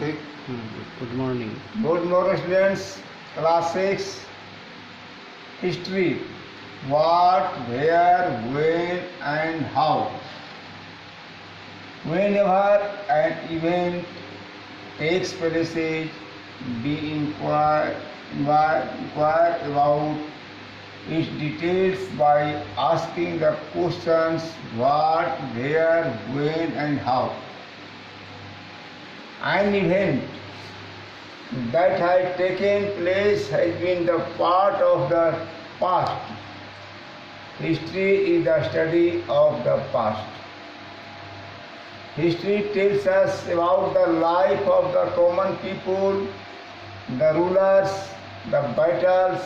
Okay. Good morning. Good morning, students. Class 6 History. What, where, when, and how. Whenever an event takes place, be inquire about its details by asking the questions what, where, when, and how. An event that has taken place has been the part of the past. History is the study of the past. History tells us about the life of the common people, the rulers, the battles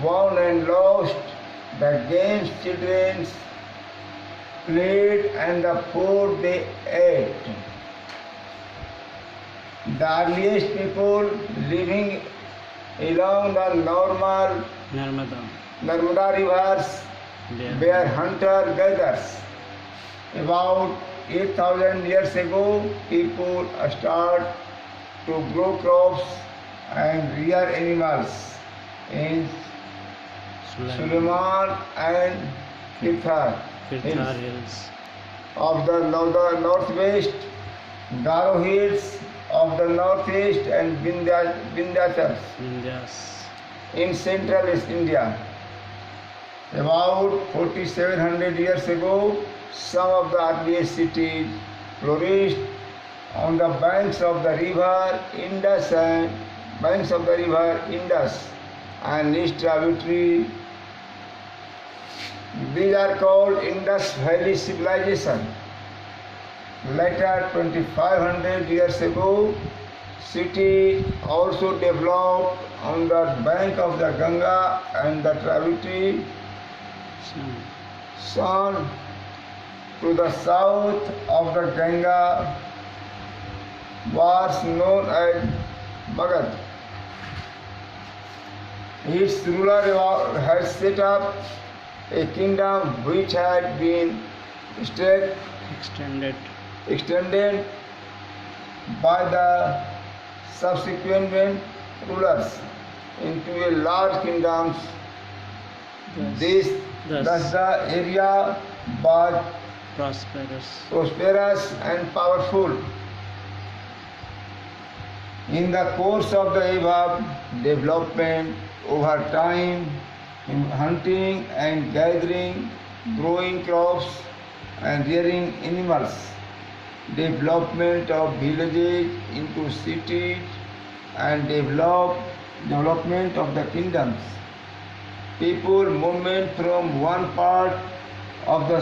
won and lost, the games children played, and the food they ate. The earliest people living along the normal Narmada rivers were hunter-gatherers. About 8,000 years ago, people started to grow crops and rear animals in Suleiman and Kirthar Hills. of the northwest, Garo Hills of the northeast, and Vindhyachal in central India. About 4,700 years ago, some of the earliest cities flourished on the banks of the river Indus and its tributary. These are called Indus Valley civilization. Later, 2,500 years ago, city also developed on the bank of the Ganga and the tributary Son to the south of the Ganga was known as Magad. Its ruler had set up a kingdom which had been extended by the subsequent rulers into a large kingdom. Thus the area was prosperous and powerful. In the course of the above development, over time, in hunting and gathering, growing crops and rearing animals, development of villages into cities, and development of the kingdoms. People movement from one part of the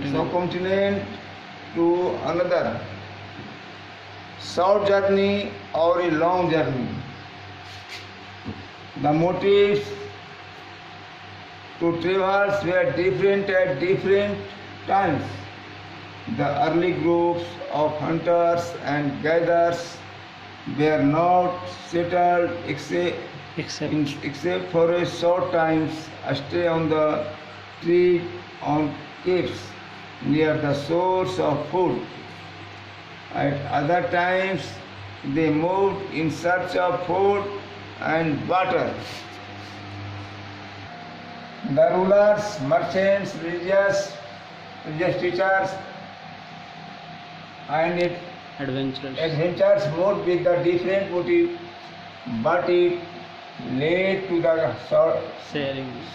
subcontinent to another. Short journey or a long journey. The motives to traverse were different at different times. The early groups of hunters and gatherers were not settled except for a short time stay on the tree on caves near the source of food. At other times they moved in search of food and water. The rulers, merchants, religious teachers, and adventurers moved with a different motive, but it led to the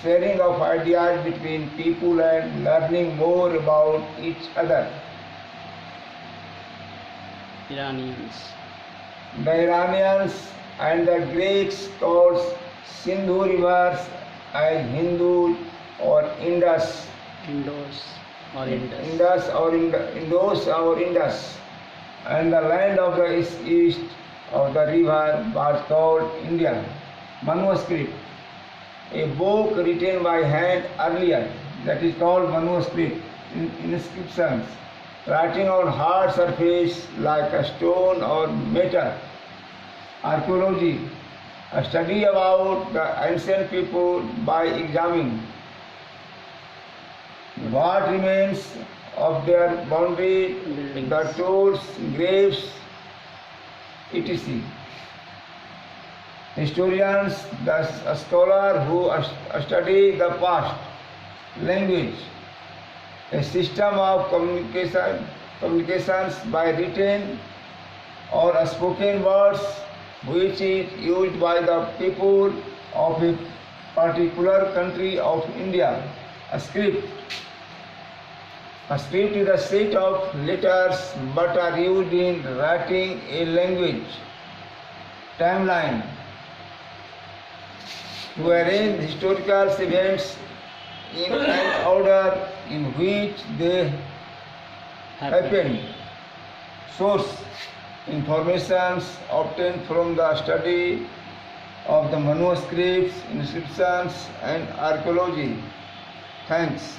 sharing of ideas between people and learning more about each other. The Iranians and the Greeks called Sindhu rivers as Hindu or Indus, and the land of the east of the river was called India. Manuscript, a book written by hand earlier, that is called manuscript. Inscriptions, writing on hard surface like a stone or metal. Archaeology, a study about the ancient people by examining what remains of their boundary, Buildings. the tools, graves, etc. Historians, a scholar who study the past, language, a system of communications by written or spoken words which is used by the people of a particular country of India. A script. A script is a set of letters but are used in writing a language. Timeline. To arrange historical events in an order in which they happened. Source. Informations obtained from the study of the manuscripts, inscriptions and archaeology. Thanks.